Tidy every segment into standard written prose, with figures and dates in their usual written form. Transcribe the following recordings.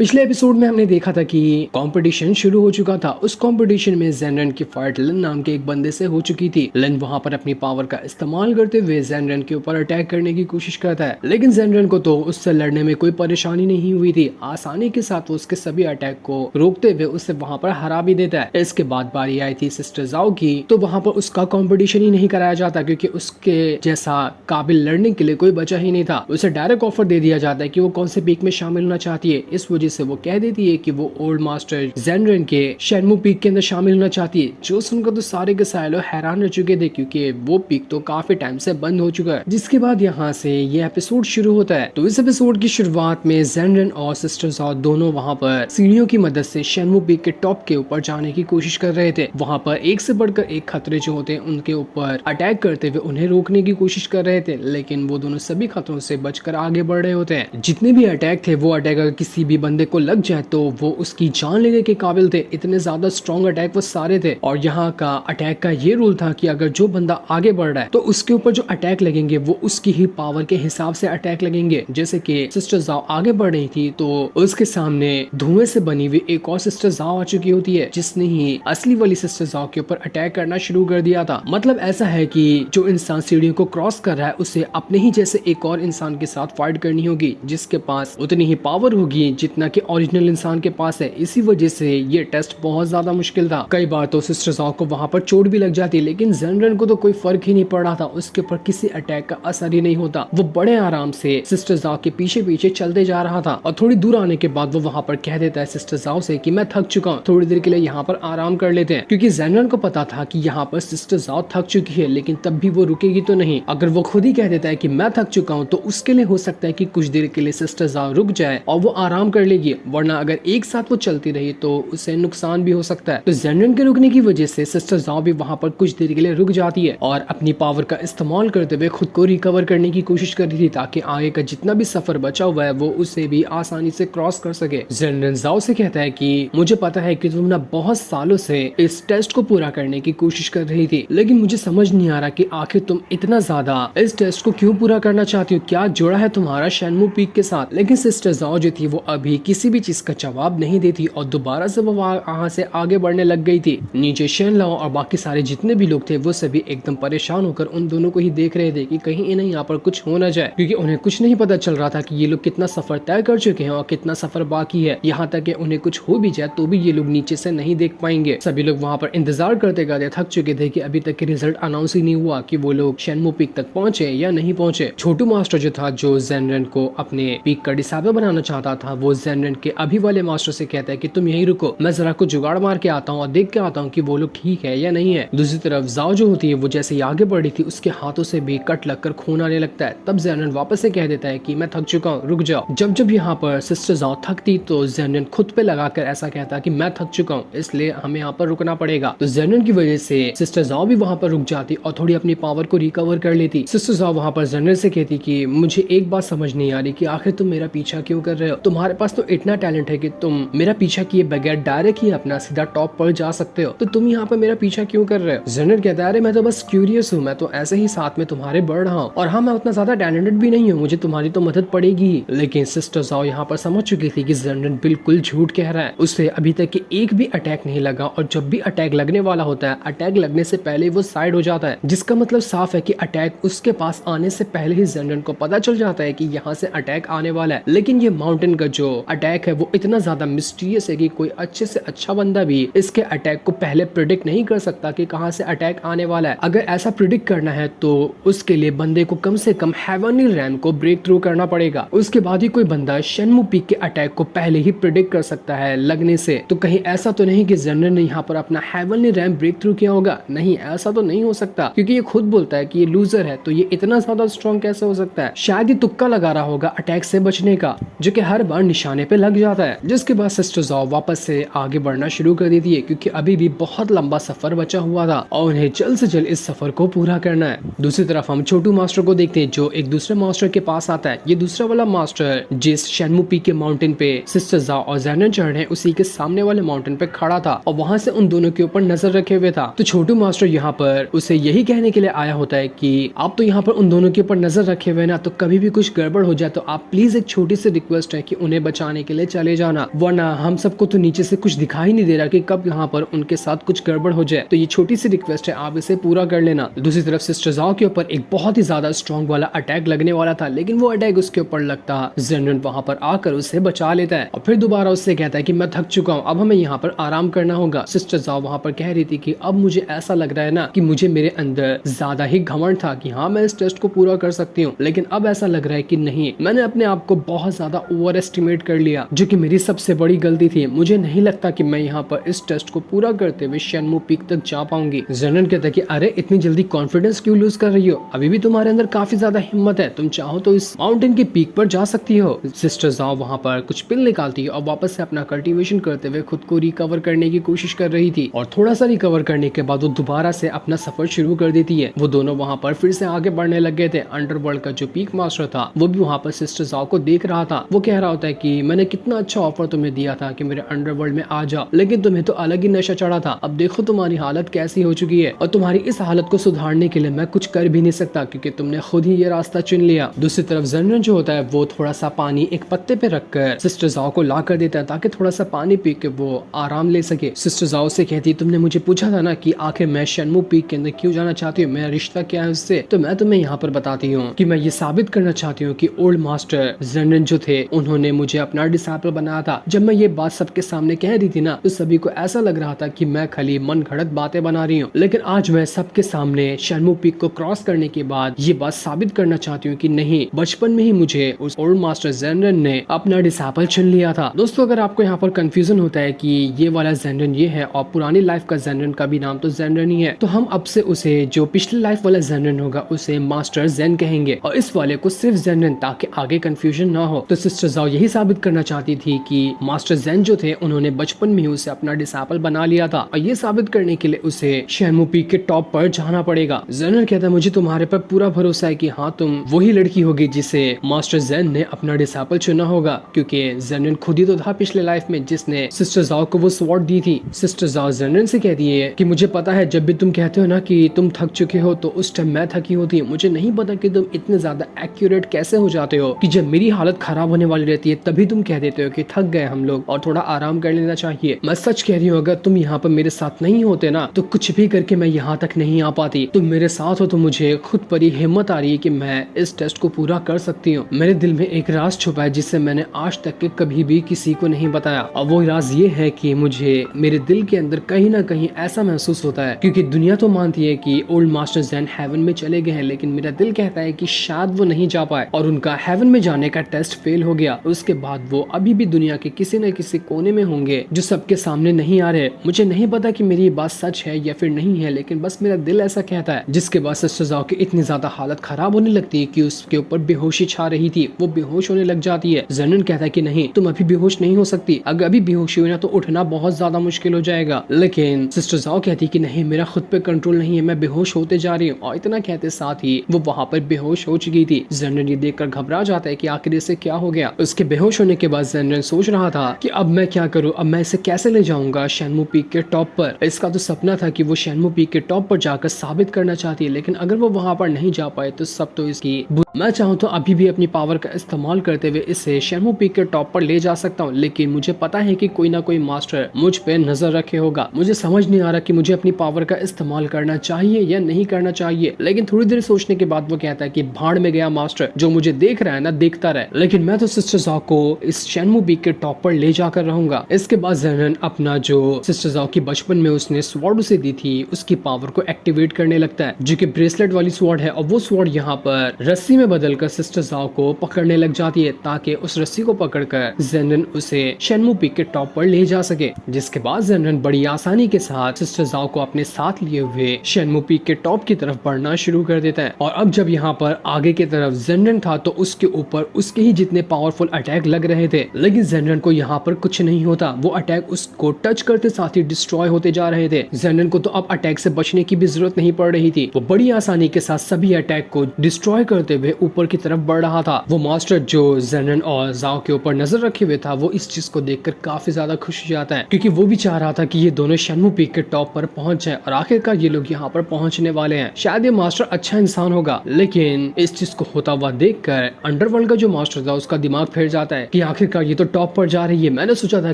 पिछले एपिसोड में हमने देखा था कि कंपटीशन शुरू हो चुका था। उस कंपटीशन में जेनरन की फाइट लिन नाम के एक बंदे से हो चुकी थी। लिन वहां पर अपनी पावर का इस्तेमाल करते हुए जेनरन के ऊपर अटैक करने की कोशिश करता है, लेकिन जेनरन को तो उससे लड़ने में कोई परेशानी नहीं हुई थी। आसानी के साथ वो उसके सभी अटैक को रोकते हुए उसे वहां पर हरा भी देता है। इसके बाद बारी आई थी सिस्टर जाओ की, तो वहां पर उसका कॉम्पिटिशन ही नहीं कराया जाता क्योंकि उसके जैसा काबिल लड़ने के लिए कोई बचा ही नहीं था। उसे डायरेक्ट ऑफर दे दिया जाता है कि वो कौन से पीक में शामिल होना चाहती है। इस वजह से वो कह देती है कि वो ओल्ड मास्टर जेनरन के शेनमू पीक के अंदर शामिल होना चाहती है। जो सुनकर तो सारे के सारे लोग हैरान रह चुके थे क्योंकि वो पीक तो काफी टाइम से बंद हो चुका है। जिसके बाद यहाँ से ये एपिसोड शुरू होता है। तो इस एपिसोड की शुरुआत में जेनरन और सिस्टर जाओ दोनों वहाँ पर सीढ़ियों की मदद से शेनमू पीक के टॉप के ऊपर जाने की कोशिश कर रहे थे। वहाँ पर एक से बढ़कर एक खतरे जो होते हैं उनके ऊपर अटैक करते हुए उन्हें रोकने की कोशिश कर रहे थे, लेकिन वो दोनों सभी खतरों से बचकर आगे बढ़ रहे होते हैं। जितने भी अटैक थे वो अटैक अगर किसी भी बंदे को लग जाए तो वो उसकी जान लेने के काबिल थे। इतने ज्यादा स्ट्रॉन्ग अटैक वो सारे थे। और यहाँ का अटैक का ये रूल था कि अगर जो बंदा आगे बढ़ रहा है तो उसके ऊपर जो अटैक लगेंगे वो उसकी ही पावर के हिसाब से अटैक लगेंगे। जैसे कि सिस्टर जाओ आगे बढ़ रही थी तो उसके सामने धुएं से बनी हुई एक और सिस्टर जाओ आ चुकी होती है, जिसने ही असली वाली सिस्टर जाओ के ऊपर अटैक करना शुरू कर दिया था। मतलब ऐसा है कि जो इंसान सीढ़ियों को क्रॉस कर रहा है उसे अपने ही जैसे एक और इंसान के साथ फाइट करनी होगी जिसके पास उतनी ही पावर होगी जितना कि ओरिजिनल इंसान के पास है। इसी वजह से ये टेस्ट बहुत ज्यादा मुश्किल था। कई बार तो सिस्टर जाओ को वहां पर चोट भी लग जाती, लेकिन जेनरन को तो कोई फर्क ही नहीं पड़ रहा था। उसके ऊपर किसी अटैक का असर ही नहीं होता। वो बड़े आराम से सिस्टर जाओ के पीछे पीछे चलते जा रहा था और थोड़ी दूर आने के बाद वो वहां पर कह देता है सिस्टर जाओ से कि मैं थक चुका हूँ, थोड़ी देर के लिए यहाँ पर आराम कर लेते हैं। क्योंकि जेनरन को पता था कि यहाँ पर सिस्टर जाओ थक चुकी है, लेकिन तब भी वो रुकेगी तो नहीं। अगर वो खुद ही कह देता है कि मैं थक चुका हूँ तो उसके लिए हो सकता है कि कुछ देर के लिए सिस्टर जाओ रुक जाए और वो आराम कर लेगी, वरना अगर एक साथ वो चलती रही तो उसे नुकसान भी हो सकता है। तो जेनरन के रुकने की वजह से सिस्टर जाओ भी वहां पर कुछ देर के लिए रुक जाती है और अपनी पावर का इस्तेमाल करते हुए खुद को रिकवर करने की कोशिश कर रही थी ताकि आगे का जितना भी सफर बचा हुआ है वो उसे भी आसानी से क्रॉस कर सके। जेनरन जाओ से कहता है कि मुझे पता है कि तुम ना बहुत सालों से इस टेस्ट को पूरा करने की कोशिश कर रही थी, लेकिन मुझे समझ नहीं आ रहा कि आखिर तुम इतना ज्यादा इस टेस्ट को क्यों पूरा करना चाहती हो। क्या जुड़ा है तुम्हारा शेनमू पीक के साथ? लेकिन सिस्टर जाओ जो थी वो अभी किसी भी चीज का जवाब नहीं देती और दोबारा से वो वहां से आगे बढ़ने लग गई थी। नीचे शेन लाओ और बाकी सारे जितने भी लोग थे वो सभी एकदम परेशान होकर उन दोनों को ही देख रहे थे कि कहीं इन्हें यहाँ पर कुछ हो न जाए, क्योंकि उन्हें कुछ नहीं पता चल रहा था कि ये लोग कितना सफर तय कर चुके हैं और कितना सफर बाकी है। यहाँ तक कि उन्हें कुछ हो भी जाए तो भी ये लोग नीचे से नहीं देख पाएंगे। सभी लोग वहाँ पर इंतजार करते करते थक चुके थे कि अभी तक के रिजल्ट अनाउंस ही नहीं हुआ कि वो लोग शेनमू पीक तक पहुंचे या नहीं पहुंचे। छोटू मास्टर जो था, जो जेनरन को अपने पीक का डिसाइडर बनाना चाहता था, वो जेनरन के अभी वाले मास्टर से कहता है कि तुम यहीं रुको, मैं जरा कुछ जुगाड़ मार के आता हूँ और देख के आता हूँ कि वो लोग ठीक है या नहीं है। दूसरी तरफ जाओ जो होती है वो जैसे ही आगे बढ़ी थी उसके हाथों से भी कट लगकर खून आने लगता है। तब जेनरन वापस से कह देता है कि मैं थक चुका हूँ, रुक जाओ। जब जब यहाँ पर सिस्टर जाओ थकती तो जेनरन खुद पे लगाकर ऐसा कहता कि मैं थक चुका हूँ, इसलिए हमें यहाँ पर रुकना पड़ेगा। तो जेनरन की वजह से सिस्टर जाओ भी वहाँ पर रुक जाती और थोड़ी अपनी पावर को रिकवर कर लेती। सिस्टर जाओ वहाँ पर जेनरन से कहती कि मुझे एक बात समझ नहीं आ रही कि आखिर तुम मेरा पीछा क्यों कर रहे हो। तुम्हारे पास तो इतना टैलेंट है कि तुम मेरा पीछा किए बगैर डायरेक्ट ही अपना सीधा टॉप पर जा सकते हो, तो तुम यहाँ पर मेरा पीछा क्यों कर रहे हो? जेनरन कहता है अरे मैं तो बस क्यूरियस हूँ, मैं तो ऐसे ही साथ में तुम्हारे बढ़ रहा हूँ और हाँ मैं उतना ज्यादा टैलेंटेड भी नहीं हूँ, मुझे तुम्हारी तो मदद पड़ेगी। लेकिन सिस्टर जाओ यहाँ पर समझ चुकी थी कि जेनरन बिल्कुल झूठ कह रहा है। उससे अभी तक की एक भी अटैक नहीं लगा और जब भी अटैक लगने वाला होता है अटैक लगने से पहले वो साइड हो जाता है, जिसका मतलब साफ है कि अटैक उसके पास आने से पहले ही जेनरन को पता चल जाता है कि यहाँ से अटैक आने वाला है। लेकिन ये माउंटेन का जो अटैक है वो इतना ज्यादा मिस्टीरियस है कि कोई अच्छे से अच्छा बंदा भी इसके अटैक को पहले प्रिडिक्ट नहीं कर सकता कि कहाँ से अटैक आने वाला है। अगर ऐसा प्रिडिक्ट करना है तो उसके लिए बंदे को कम से कम हेवनली रैम को ब्रेक थ्रू करना पड़ेगा, उसके बाद ही कोई बंदा शेनमू पीक के अटैक को पहले ही प्रिडिक्ट कर सकता है लगने से। तो कहीं ऐसा तो नहीं कि जेनरन ने यहाँ पर अपना हेवनली रैम ब्रेक थ्रू किया होगा? नहीं, ऐसा तो नहीं हो सकता क्योंकि ये खुद बोलता है कि ये लूजर है, तो ये इतना ज्यादा स्ट्रॉन्ग कैसे हो सकता है? शायद ये तुक्का लगा रहा होगा अटैक से बचने का, जो कि हर बार निशाने पे लग जाता है। जिसके बाद सिस्टर जाओ वापस से आगे बढ़ना शुरू कर देती है क्योंकि अभी भी बहुत लंबा सफर बचा हुआ था और उन्हें जल्द से जल्द इस सफर को पूरा करना है। दूसरी तरफ हम छोटू मास्टर को देखते हैं जो एक दूसरे मास्टर के पास आता है। ये दूसरा वाला मास्टर जिस शेनमू पीक के माउंटेन पे सिस्टर जाओ और जेनरन चढ़ रहे हैं उसी के सामने वाले माउंटेन पे खड़ा था और वहां से उन दोनों के ऊपर नजर रखे हुए था। तो छोटू मास्टर यहाँ पर उसे यही कहने के लिए आया होता है कि आप तो यहाँ पर उन दोनों के ऊपर नजर रखे हुए ना, तो कभी भी कुछ गड़बड़ हो जाए तो आप प्लीज एक छोटी सी रिक्वेस्ट है कि उन्हें बचाने बचाने के लिए चले जाना, वरना हम सबको तो नीचे से कुछ दिखाई नहीं दे रहा कि कब यहाँ पर उनके साथ कुछ गड़बड़ हो जाए। तो ये छोटी सी रिक्वेस्ट है, आप इसे पूरा कर लेना। दूसरी तरफ सिस्टर ज़ाओ के ऊपर एक बहुत ही ज्यादा स्ट्रॉन्ग वाला अटैक लगने वाला था, लेकिन वो अटैक उसके ऊपर लगता जेनरन वहां पर आकर उसे बचा लेता है और फिर दोबारा उससे कहता है कि मैं थक चुका हूँ, अब हमें यहाँ पर आराम करना होगा। सिस्टर ज़ाओ वहां पर कह रही थी कि अब मुझे ऐसा लग रहा है ना कि मुझे मेरे अंदर ज्यादा ही घमंड था कि हाँ मैं इस टेस्ट को पूरा कर सकती हूँ, लेकिन अब ऐसा लग रहा है कि नहीं, मैंने अपने आप को बहुत ज्यादा ओवर एस्टिमेट कर लिया, जो कि मेरी सबसे बड़ी गलती थी। मुझे नहीं लगता कि मैं यहाँ पर इस टेस्ट को पूरा करते हुए शेनमू पीक तक जा पाऊंगी। जेनरन कहता है कि अरे इतनी जल्दी कॉन्फिडेंस क्यों लूज कर रही हो, अभी भी तुम्हारे अंदर काफी ज्यादा हिम्मत है, तुम चाहो तो इस माउंटेन की पीक पर जा सकती हो। सिस्टर ज़ाओ वहाँ पर कुछ पिल निकालती है और वापस से अपना कल्टीवेशन करते हुए खुद को रिकवर करने की कोशिश कर रही थी, और थोड़ा सा रिकवर करने के बाद वो दोबारा से अपना सफर शुरू कर देती है। वो दोनों वहाँ पर फिर से आगे बढ़ने लग गए थे। अंडरवर्ल्ड का जो पीक मास्टर था वो भी वहाँ पर सिस्टर ज़ाओ को देख रहा था। वो कह रहा होता है कि मैंने कितना अच्छा ऑफर तुम्हें दिया था कि मेरे अंडरवर्ल्ड में आ जाओ, लेकिन तुम्हें तो अलग ही नशा चढ़ा था। अब देखो तुम्हारी हालत कैसी हो चुकी है, और तुम्हारी इस हालत को सुधारने के लिए मैं कुछ कर भी नहीं सकता क्योंकि तुमने खुद ही ये रास्ता चुन लिया। दूसरी तरफ जेनरन जो होता है वो थोड़ा सा पानी एक पत्ते पे रखकर सिस्टर ज़ाओ को ला कर देता है ताकि थोड़ा सा पानी पी के वो आराम ले सके। सिस्टर ज़ाओ से कहती, तुमने मुझे पूछा था ना कि आखिर मैं शेनमू पीक के अंदर क्यों जाना चाहती हूँ, मेरा रिश्ता क्या है उससे, तो मैं तुम्हें यहाँ पर बताती हूँ कि मैं ये साबित करना चाहती हूँ कि ओल्ड मास्टर जेनरन जो थे उन्होंने मुझे अपना डिसाइपल बनाया था। जब मैं ये बात सबके सामने कह रही थी ना तो सभी को ऐसा लग रहा था कि मैं खाली मन घड़त बातें बना रही हूँ, लेकिन आज मैं सबके सामने शेनमू पीक को क्रॉस करने के बाद ये बात साबित करना चाहती हूँ कि नहीं, बचपन में ही मुझे उस ओल्ड मास्टर जेनरन ने अपना डिसाइपल चुन लिया था। दोस्तों अगर आपको यहाँ पर कंफ्यूजन होता है कि ये वाला जेनरन ये है और पुरानी लाइफ का जेनरन का भी नाम तो जेनरन ही है, तो हम अब से उसे जो पिछली लाइफ वाला जेनरन होगा उसे मास्टर जेन कहेंगे और इस वाले को सिर्फ जेनरन, ताकि आगे कंफ्यूजन ना हो। तो सिस्टर ज़ाओ यही साबित करना चाहती थी कि मास्टर जेन जो थे उन्होंने बचपन में ही उसे अपना डिसाइपल बना लिया था, और ये साबित करने के लिए उसे शेनमू पीक के टॉप पर जाना पड़ेगा। जेनरन कहता है, मुझे तुम्हारे पर पूरा भरोसा है कि हाँ तुम वही लड़की होगी जिसे मास्टर जेन ने अपना डिसाइपल चुना होगा, क्योंकि जेनरन खुद ही तो था पिछले लाइफ में जिसने सिस्टर ज़ाओ को वो स्वॉर्ड दी थी। सिस्टर ज़ाओ जेनरन से कहती है कि मुझे पता है जब भी तुम कहते हो ना कि तुम थक चुके हो तो उस टाइम मैं थकी होती है, मुझे नहीं पता कि तुम इतने ज्यादा एक्यूरेट कैसे हो जाते हो कि जब मेरी हालत खराब होने वाली रहती है तभी तुम कह देते हो कि थक गए हम लोग और थोड़ा आराम कर लेना चाहिए। मैं सच कह रही हूँ, अगर तुम यहाँ पर मेरे साथ नहीं होते ना तो कुछ भी करके मैं यहाँ तक नहीं आ पाती। तुम मेरे साथ हो तो मुझे खुद पर ही हिम्मत आ रही है कि मैं इस टेस्ट को पूरा कर सकती हूँ। मेरे दिल में एक राज छुपा है जिसे मैंने आज तक के कभी भी किसी को नहीं बताया, और वो राज ये है कि मुझे मेरे दिल के अंदर कहीं ना कहीं ऐसा महसूस होता है, क्योंकि दुनिया तो मानती है कि ओल्ड मास्टर जेन हेवन में चले गए हैं, लेकिन मेरा दिल कहता है कि शायद वो नहीं जा पाए और उनका हेवन में जाने का टेस्ट फेल हो गया। उसके बाद वो अभी भी दुनिया के किसी न किसी कोने में होंगे जो सबके सामने नहीं आ रहे। मुझे नहीं पता कि मेरी ये बात सच है या फिर नहीं है, लेकिन बस मेरा दिल ऐसा कहता है। जिसके बाद सिस्टर ज़ाओ की इतनी ज्यादा हालत खराब होने लगती है कि उसके ऊपर बेहोशी छा रही थी, वो बेहोश होने लग जाती है। जेनरन कहता है कि नहीं, तुम अभी बेहोश नहीं हो सकती, अगर अभी बेहोशी हुई ना तो उठना बहुत ज्यादा मुश्किल हो जाएगा। लेकिन सिस्टर ज़ाओ कहती कि नहीं, मेरा खुद पे कंट्रोल नहीं है, मैं बेहोश होते जा रही हूँ, और इतना कहते साथ ही वो वहाँ पर बेहोश हो चुकी थी। जेनरन ये देखकर घबरा जाता है कि आखिर इसे क्या हो गया। उसके बेहोश होने के बाद जेनरन सोच रहा था कि अब मैं क्या करूँ, अब मैं इसे कैसे ले जाऊंगा शेनमू पीक के टॉप पर। इसका तो सपना था कि वो शेनमू पीक के टॉप पर जाकर साबित करना चाहती है, लेकिन अगर वो वहाँ पर नहीं जा पाए तो सब तो इसकी। मैं चाहूँ तो अभी भी अपनी पावर का इस्तेमाल करते हुए इसे शेनमू पीक के टॉप पर ले जा सकता हूँ, लेकिन मुझे पता है कि कोई ना कोई मास्टर मुझ पे नजर रखे होगा। मुझे समझ नहीं आ रहा कि मुझे अपनी पावर का इस्तेमाल करना चाहिए या नहीं करना चाहिए। लेकिन थोड़ी देर सोचने के बाद वो कहता है कि भाड़ में गया मास्टर, जो मुझे देख रहा है ना देखता रहे, लेकिन मैं तो सिस्टर ज़ाओ को इस शेनमू पीक के टॉप पर ले जाकर रहूंगा। इसके बाद जेनरन अपना जो सिस्टर ज़ाओ की बचपन में उसने स्वॉर्ड उसे दी थी उसकी पावर को एक्टिवेट करने लगता है, जो कि ब्रेसलेट वाली स्वॉर्ड है, और वो स्वॉर्ड यहाँ पर रस्सी में बदलकर सिस्टर ज़ाओ को पकड़ने लग जाती है ताकि उस रस्सी को पकड़कर जेनरन उसे शेनमू पीक के टॉप पर ले जा सके। जिसके बाद जेनरन बड़ी आसानी के साथ सिस्टर ज़ाओ को अपने साथ लिए हुए शेनमू पीक के टॉप की तरफ बढ़ना शुरू कर देता है। और अब जब यहाँ पर आगे की तरफ जेनरन था तो उसके ऊपर उसके ही जितने पावरफुल अटैक लग रहे थे, लेकिन जेनरन को यहाँ पर कुछ नहीं होता। वो अटैक उसको टच करते साथ ही डिस्ट्रॉय होते जा रहे थे। जेनरन को तो अब अटैक से बचने की भी जरूरत नहीं पड़ रही थी, वो बड़ी आसानी के साथ सभी अटैक को डिस्ट्रॉय करते हुए ऊपर की तरफ बढ़ रहा था। वो मास्टर जो जेनरन और ज़ाओ के ऊपर नजर रखे हुए था वो इस चीज को देखकर काफी ज्यादा खुश हो जाता है, क्योंकि वो भी चाह रहा था कि ये दोनों शेनमू पीक के टॉप पर पहुंच जाए और आखिरकार ये लोग यहाँ पर पहुंचने वाले हैं। शायद ये मास्टर अच्छा इंसान होगा, लेकिन इस चीज को होता हुआ देखकर अंडरवर्ल्ड का जो मास्टर था उसका दिमाग फिर जाता है, कि आखिरकार ये तो टॉप पर जा रही है, मैंने सोचा था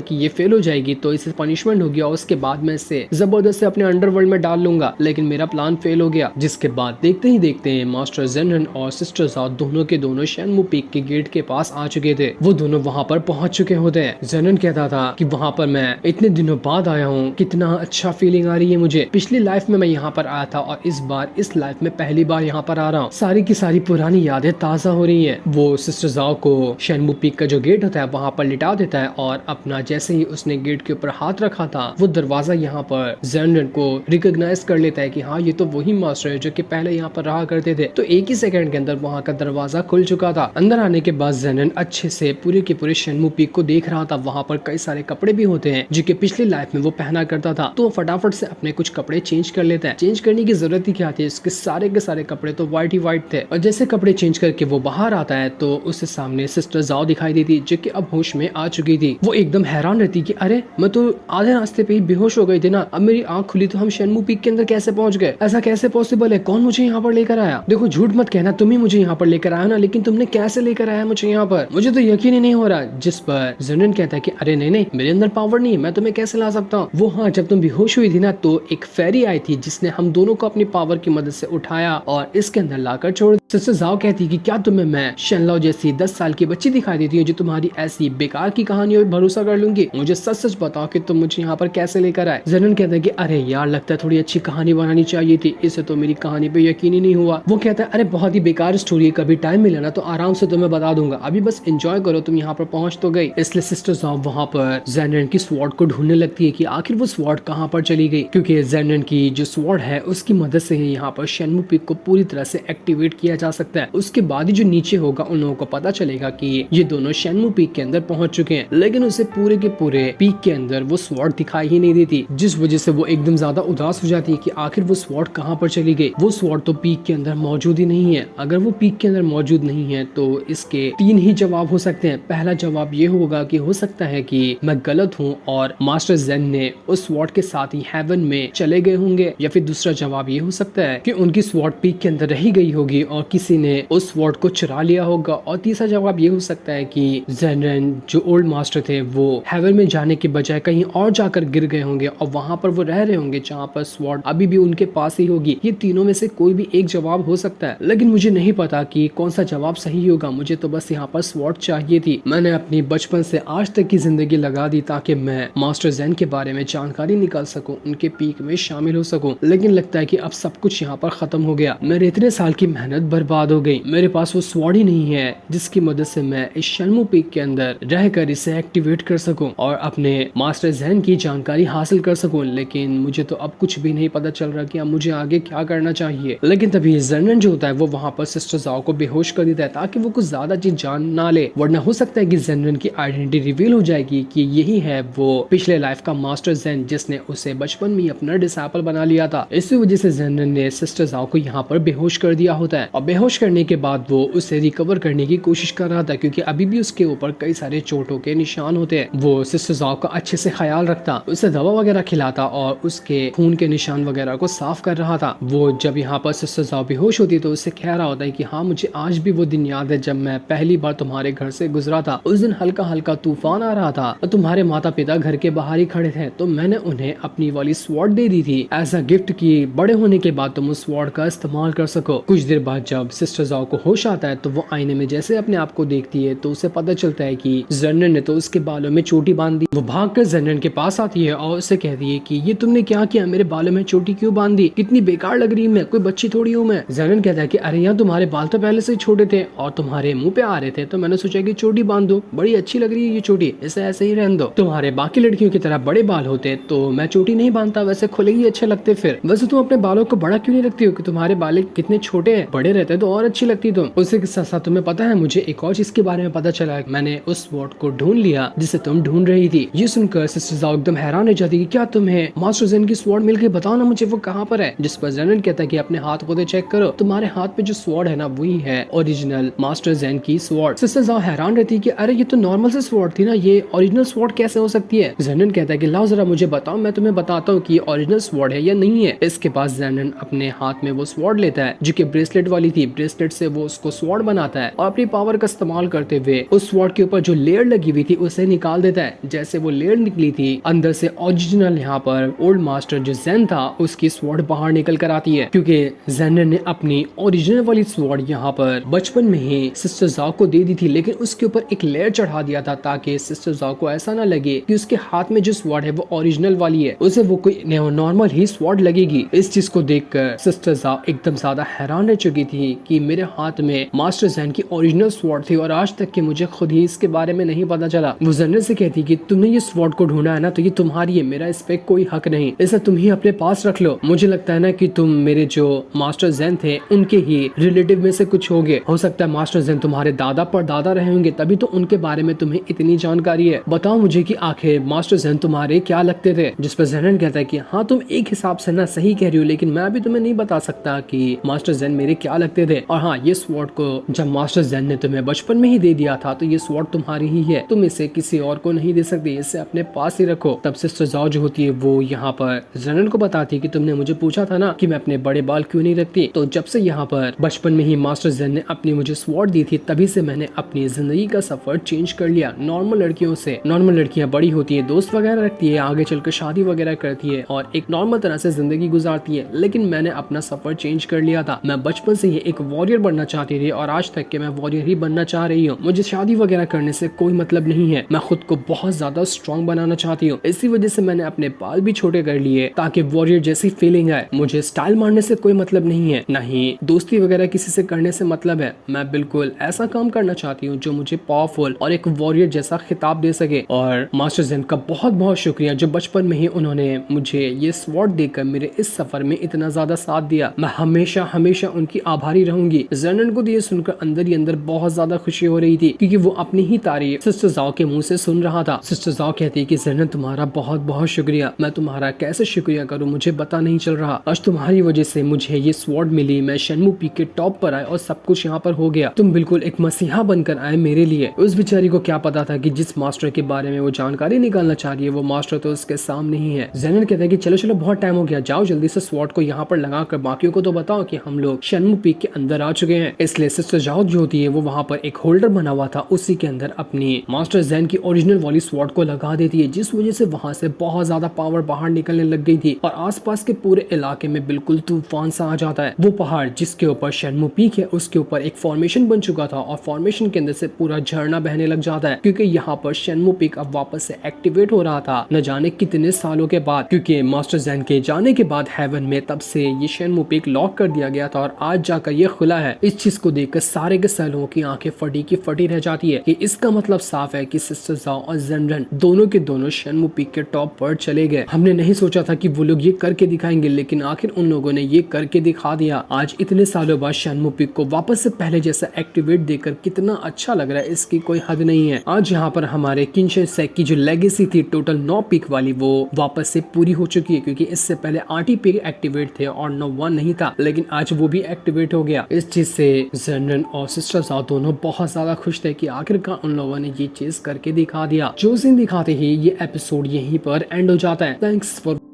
कि ये फेल हो जाएगी तो इसे पनिशमेंट होगी और उसके बाद मैं इसे जबरदस्त अपने अंडरवर्ल्ड में डाल लूंगा, लेकिन मेरा प्लान फेल हो गया। जिसके बाद देखते ही देखते मास्टर जेनरन और सिस्टर जाओ दोनों के दोनों शेनमू पीक के गेट के पास आ चुके थे। वो दोनों वहाँ पर पहुंच चुके होते हैं। जेनरन कहता था कि वहाँ पर मैं इतने दिनों बाद आया हूँ, कितना अच्छा फीलिंग आ रही है मुझे। पिछली लाइफ में मैं यहाँ पर आया था और इस बार इस लाइफ में पहली बार यहाँ पर आ रहा हूँ। सारी की सारी पुरानी यादें ताजा हो रही है। वो सिस्टर जाओ को शेनमू पीक का जो गेट होता है वहाँ पर लिटा देता है और अपना जैसे ही उसने गेट के ऊपर हाथ रखा था वो दरवाजा यहाँ पर जेनरन को रिकॉग्नाइज कर लेता है कि हाँ ये तो वही मास्टर है जो कि पहले यहाँ पर रहा करते थे। तो एक ही सेकंड के अंदर वहाँ का दरवाजा खुल चुका था। अंदर आने के बाद जेनरन अच्छे से पूरे के पूरे शेनमू पीक को देख रहा था। वहाँ पर कई सारे कपड़े भी होते हैं जो कि पिछली लाइफ में वो पहना करता था, तो फटाफट से अपने कुछ कपड़े चेंज कर लेता है। चेंज करने की जरूरत ही क्या थी, उसके सारे के सारे कपड़े तो व्हाइट ही व्हाइट थे। और जैसे कपड़े चेंज करके वो बाहर आता है तो उसके सामने सिस्टर जाओ दिखाई देती जो कि अब होश में आ चुकी थी। वो एकदम हैरान रहती कि अरे मैं तो आधे रास्ते पे ही बेहोश हो गई थी ना, अब मेरी आंख खुली तो हम शेनमू पीक के अंदर कैसे पहुंच गए? ऐसा कैसे पॉसिबल है? कौन मुझे यहाँ पर लेकर आया? देखो झूठ मत कहना, तुम ही मुझे यहाँ पर लेकर आया ना, लेकिन तुमने कैसे लेकर आया मुझे यहाँ पर? मुझे तो यकीन ही नहीं हो रहा। जिस पर जेनरन कहता है कि अरे नहीं नहीं, मेरे अंदर पावर नहीं है, मैं तुम्हें कैसे ला सकता हूँ? वो हाँ, जब तुम बेहोश हुई थी ना तो एक फेरी आई थी जिसने हम दोनों को अपनी पावर की मदद से उठाया और इसके अंदर लाकर छोड़। सिस्टर जाओ कहती कि क्या तुम्हें मैं शेनलाओ जैसी 10 साल की बच्ची दिखाई देती हूँ जो तुम्हारी ऐसी बेकार की कहानियों पर भरोसा कर लूंगी? मुझे सच सच बताओ कि तुम मुझे यहाँ पर कैसे लेकर आए? जेनरन कहता है कि अरे यार, लगता है थोड़ी अच्छी कहानी बनानी चाहिए थी, इसे तो मेरी कहानी पे यकीन ही नहीं हुआ। वो कहता है अरे बहुत ही बेकार स्टोरी, कभी टाइम मिला ना तो आराम से तुम्हें बता दूंगा, अभी बस एंजॉय करो, तुम यहाँ पर पहुंच तो गई। इसलिए सिस्टर जाओ वहाँ पर जेनरन की स्वॉर्ड को ढूंढने लगती है कि आखिर वो स्वॉर्ड कहाँ पर चली गई, क्योंकि जेनरन की जो स्वॉर्ड है उसकी मदद से ही यहाँ पर शेनमू पीक को पूरी तरह से एक्टिवेट किया जा सकता है। उसके बाद ही जो नीचे होगा उन लोगों को पता चलेगा कि ये दोनों शेनमू पीक के अंदर पहुंच चुके हैं, लेकिन उसे पूरे के पूरे पीक के अंदर वो स्वॉर्ड दिखाई ही नहीं देती, जिस वजह से वो एकदम ज्यादा उदास हो जाती है कि आखिर वो स्वॉर्ड कहाँ पर चली गई। वो स्वॉर्ड तो पीक के अंदर मौजूद ही नहीं है। अगर वो पीक के अंदर मौजूद नहीं है तो इसके 3 ही जवाब हो सकते हैं। पहला जवाब ये होगा कि हो सकता है कि मैं गलत हूँ और मास्टर जेन ने उस स्वॉर्ड के साथ ही हेवन में चले गए होंगे, या फिर दूसरा जवाब ये हो सकता है कि उनकी स्वॉर्ड पीक के अंदर रही गई होगी और किसी ने उस स्वॉर्ड को चुरा लिया होगा, और तीसरा जवाब ये हो सकता है कि जेनरन जो ओल्ड मास्टर थे वो हेवन में जाने के बजाय कहीं और जाकर गिर गए होंगे और वहां पर वो रह रहे होंगे जहाँ पर स्वॉर्ड अभी भी उनके पास ही होगी। ये तीनों में से कोई भी एक जवाब हो सकता है, लेकिन मुझे नहीं पता कि कौन सा जवाब सही होगा। मुझे तो बस यहाँ पर स्वॉर्ड चाहिए थी। मैंने अपनी बचपन से आज तक की जिंदगी लगा दी ताकि मैं मास्टर जेन के बारे में जानकारी निकाल सकूं, उनके पीक में शामिल हो सकूं, लेकिन लगता है कि अब सब कुछ यहाँ पर खत्म हो गया। मेरे इतने साल की मेहनत बर्बाद हो गई। मेरे पास वो स्वॉर्ड ही नहीं है जिसकी मदद से मैं इस शेनमू पीक के अंदर रहकर इसे एक्टिवेट कर सकूं और अपने मास्टर जेन की जानकारी हासिल कर सकूं। लेकिन मुझे तो अब कुछ भी नहीं पता चल रहा कि अब मुझे आगे क्या करना चाहिए। लेकिन तभी जेनरन जो होता है वो वहाँ पर सिस्टर जाओ को बेहोश कर देता है ताकि वो कुछ ज्यादा चीज जान ना ले, वरना हो सकता है कि जेनरन की आइडेंटिटी रिवील हो जाएगी कि यही है वो पिछले लाइफ का मास्टर जेन जिसने उसे बचपन में अपना डिसाइपल बना लिया था। इसी वजह से जेनरन ने सिस्टर जाओ को यहाँ पर बेहोश कर दिया होता है और बेहोश करने के बाद वो उसे रिकवर करने की कोशिश कर रहा था, क्योंकि अभी भी उसके ऊपर कई सारे चोटों के निशान होते हैं। वो सिस्टर जाओ का अच्छे से ख्याल रखता, उसे दवा वगैरह खिलाता और उसके खून के निशान वगैरह को साफ कर रहा था। वो जब यहाँ पर सिस्टर जाओ बेहोश होती तो उससे कह रहा होता है कि हाँ, मुझे आज भी वो दिन याद है जब मैं पहली बार तुम्हारे घर से गुजरा था। उस दिन हल्का हल्का तूफान आ रहा था और तुम्हारे माता पिता घर के बाहर ही खड़े थे, तो मैंने उन्हें अपनी वाली स्वॉर्ड दे दी थी एज अ गिफ्ट की बड़े होने के बाद तुम उस स्वॉर्ड का इस्तेमाल कर सको। कुछ देर बाद जब सिस्टर जाओ को होश आता है तो वो आईने में जैसे अपने आप को देखती है तो उसे पता चलता है कि जेनरन ने तो उसके बालों में चोटी बांध दी। वो भागकर जेनरन के पास आती है और उसे कहती है कि ये तुमने क्या किया, मेरे बालों में चोटी क्यों बांध दी, कितनी बेकार लग रही मैं, कोई बच्ची थोड़ी हूँ मैं। जेनरन कहता है कि अरे यार, तुम्हारे बाल तो पहले से ही छोटे थे और तुम्हारे मुंह पे आ रहे थे, तो मैंने सोचा कि चोटी बांध दो, बड़ी अच्छी लग रही है ये चोटी, इसे ऐसे ही रहने दो। तुम्हारे बाकी लड़कियों की तरह बड़े बाल होते तो मैं चोटी नहीं बांधता, वैसे खुले ही अच्छे लगते। फिर वैसे तुम अपने बालों को बड़ा क्यों नहीं रखती हो कि तुम्हारे बाल कितने छोटे हैं, बड़े रहते तो और अच्छी लगती तुम। उसके साथ साथ तुम्हें पता है मुझे एक और चीज के बारे में पता चला, मैंने उस स्वॉर्ड को ढूंढ लिया जिसे तुम ढूंढ रही थी। ये सुनकर सिस्टर जाओ एकदम हैरान हो जाती है कि क्या तुम्हें मास्टर जेन की स्वॉर्ड मिल गई, बताओ ना मुझे वो कहाँ पर है। जिस पर जेनरन कहता है कि अपने हाथ को चेक करो, तुम्हारे हाथ पे जो स्वॉर्ड है ना वही है ओरिजिनल मास्टर जेन की स्वॉर्ड। सिस्टर जाओ हैरान रहती है कि अरे ये तो नॉर्मल से स्वॉर्ड थी ना, ये ओरिजिनल स्वॉर्ड कैसे हो सकती है। जेनरन कहता है कि लाओ जरा मुझे बताओ, मैं तुम्हें बताता हूँ कि ओरिजिनल स्वॉर्ड है या नहीं है। इसके बाद जेनरन अपने हाथ में वो स्वॉर्ड लेता है जो कि ब्रेसलेट वाली थी, ब्रेसलेट से वो उसको स्वॉर्ड बनाता है और अपनी पावर का इस्तेमाल करते हुए उस उस स्वॉर्ड के ऊपर जो लेयर लगी हुई थी उसे निकाल देता है। जैसे वो लेयर निकली थी अंदर से ओरिजिनल यहाँ पर ओल्ड मास्टर जो ज़ेन था उसकी स्वॉर्ड बाहर निकल कर आती है, क्योंकि ज़ेन ने अपनी ओरिजिनल वाली स्वॉर्ड यहाँ पर बचपन में ही सिस्टर ज़ाओ को दे दी थी, लेकिन उसके ऊपर एक लेयर चढ़ा दिया था ताकि सिस्टर ज़ाओ को ऐसा ना लगे कि उसके हाथ में जो स्वॉर्ड है वो ओरिजिनल वाली है, उसे वो कोई नॉर्मल ही स्वॉर्ड लगेगी। इस चीज को देखकर सिस्टर ज़ाओ एकदम ज्यादा हैरान रह चुकी थी कि मेरे हाथ में मास्टर ज़ेन की ओरिजिनल स्वॉर्ड थी और आज तक कि मुझे खुद ही इसके बारे में नहीं पता चला। वो ज़ेन से कहती कि तुमने ये स्वॉर्ड को ढूंढा है ना, तो ये तुम्हारी है, मेरा इस पे कोई हक नहीं, इसे तुम ही अपने पास रख लो। मुझे लगता है ना कि तुम मेरे जो मास्टर ज़ेन थे उनके ही रिलेटिव में से कुछ होगे, हो सकता है मास्टर ज़ेन तुम्हारे दादा परदादा रहे होंगे, तभी तो उनके बारे में तुम्हें इतनी जानकारी है। बताओ मुझे कि आखिर मास्टर ज़ेन तुम्हारे क्या लगते थे। जिस पर ज़ेन कहता है कि हाँ तुम एक हिसाब से ना सही कह रही हो, लेकिन मैं अभी तुम्हें नहीं बता सकता कि मास्टर ज़ेन मेरे क्या लगते थे। और हाँ, ये स्वॉर्ड को जब मास्टर ज़ेन ने तुम्हें बचपन में ही दे दिया था तो ये स्वॉर्ड तुम्हारी ही है, तुम इसे किसी और को नहीं दे सकती, इसे अपने पास ही रखो। तब सिस्टर ज़ाओ जो होती है वो यहाँ पर ज़ेन को बताती है कि तुमने मुझे पूछा था ना कि मैं अपने बड़े बाल क्यों नहीं रखती, तो जब से यहाँ पर बचपन में ही मास्टर ज़ेन ने अपनी मुझे स्वॉर्ड दी थी तभी से मैंने अपनी जिंदगी का सफर चेंज कर लिया। नॉर्मल लड़कियों से, नॉर्मल लड़कियां बड़ी होती है, दोस्त वगैरह रखती है, आगे चलकर शादी वगैरह करती है और एक नॉर्मल तरह से जिंदगी गुजारती है, लेकिन मैंने अपना सफर चेंज कर लिया था। मैं बचपन से ही एक वॉरियर बनना चाहती थी और आज तक के मैं वॉरियर ही बनना चाह रही हूँ। मुझे शादी वगैरह करने से कोई मतलब नहीं है, मैं खुद को बहुत ज्यादा स्ट्रॉन्ग बनाना चाहती हूँ। इसी वजह से मैंने अपने बाल भी छोटे कर लिए ताकि वॉरियर जैसी फीलिंग आए। मुझे स्टाइल मारने से कोई मतलब नहीं है, ना ही दोस्ती वगैरह किसी से करने से मतलब है। मैं बिल्कुल ऐसा काम करना चाहती हूँ जो मुझे पावरफुल और एक वॉरियर जैसा खिताब दे सके। और मास्टर ज़ेन का बहुत बहुत शुक्रिया जो बचपन में ही उन्होंने मुझे ये स्वॉर्ड देकर मेरे इस सफर में इतना ज्यादा साथ दिया। मैं हमेशा हमेशा उनकी आभारी रहूंगी। ज़ेन को तो ये सुनकर अंदर ही अंदर बहुत ज्यादा खुशी हो रही थी, क्योंकि वो अपनी ही तारीफ सिस्टर ज़ाओ के मुंह से सुन रहा था। सिस्टर ज़ाओ कहती है कि ज़ेन तुम्हारा बहुत बहुत शुक्रिया, मैं तुम्हारा कैसे शुक्रिया करूँ मुझे पता नहीं चल रहा। आज तुम्हारी वजह से मुझे ये स्वॉर्ड मिली, मैं शेनमू पीक के टॉप पर आए और सब कुछ यहाँ पर हो गया। तुम बिल्कुल एक मसीहा बनकर आए मेरे लिए। उस बेचारी को क्या पता था कि जिस मास्टर के बारे में वो जानकारी निकालना चाह रही है वो मास्टर तो उसके सामने ही है। ज़ेन कहता है कि चलो चलो बहुत टाइम हो गया, जाओ जल्दी से स्वॉर्ड को यहाँ पर लगा कर बाकियों को तो बताओ कि हम लोग शेनमू पीक के अंदर आ चुके हैं। इसलिए सिस्टर ज़ाओ जो होती है वो वहाँ पर एक होल्डर बना हुआ था, उसी के अंदर अपनी मास्टर ज़ेन की ओरिजिनल वाली स्वॉर्ड को लगा देती है, जिस वजह से वहाँ से बहुत ज्यादा पावर बाहर निकलने लग गई थी और आसपास के पूरे इलाके में बिल्कुल तूफान सा आ जाता है। वो पहाड़ जिसके ऊपर शेनमू पीक है उसके ऊपर एक फॉर्मेशन बन चुका था और फॉर्मेशन के अंदर से पूरा झरना बहने लग जाता है, क्योंकि यहाँ पर शेनमू पीक अब वापस से एक्टिवेट हो रहा था न जाने कितने सालों के बाद, क्योंकि मास्टर ज़ेन के जाने के बाद हेवन में तब से ये शेनमू पीक लॉक कर दिया गया था और आज जाकर ये खुला है। इस चीज को देखकर सारे के सारे लोगों की आंखें फटी की फटी रह जाती है कि इसका मतलब साफ है कि सिस्टर ज़ाओ और ज़ेन दोनों के दोनों शेनमू पीक के टॉप पर चले गए। हमने नहीं सोचा था कि वो लोग ये करके दिखाएंगे, लेकिन आखिर उन लोगों ने ये करके दिखा दिया। आज इतने सालों बाद शेनमू पीक को वापस से पहले जैसा एक्टिवेट देकर कितना अच्छा लग रहा है, इसकी कोई हद नहीं है। आज यहाँ पर हमारे किनशिन सेक की जो लेगेसी थी टोटल 9 पीक वाली, वो वापस से पूरी हो चुकी है, क्योंकि इससे पहले 8 ही पीक एक्टिवेट थे और 9 नहीं था, लेकिन आज वो भी एक्टिवेट हो गया। इस चीज से ज़ेन और सिस्टर ज़ाओ दोनों बहुत ज्यादा खुश थे कि आखिरकार उन लोगों ने ये चीज करके दिखा दिया। जो सीन दिखाते ही ये एपिसोड यहीं पर एंड हो जाता है। Thanks for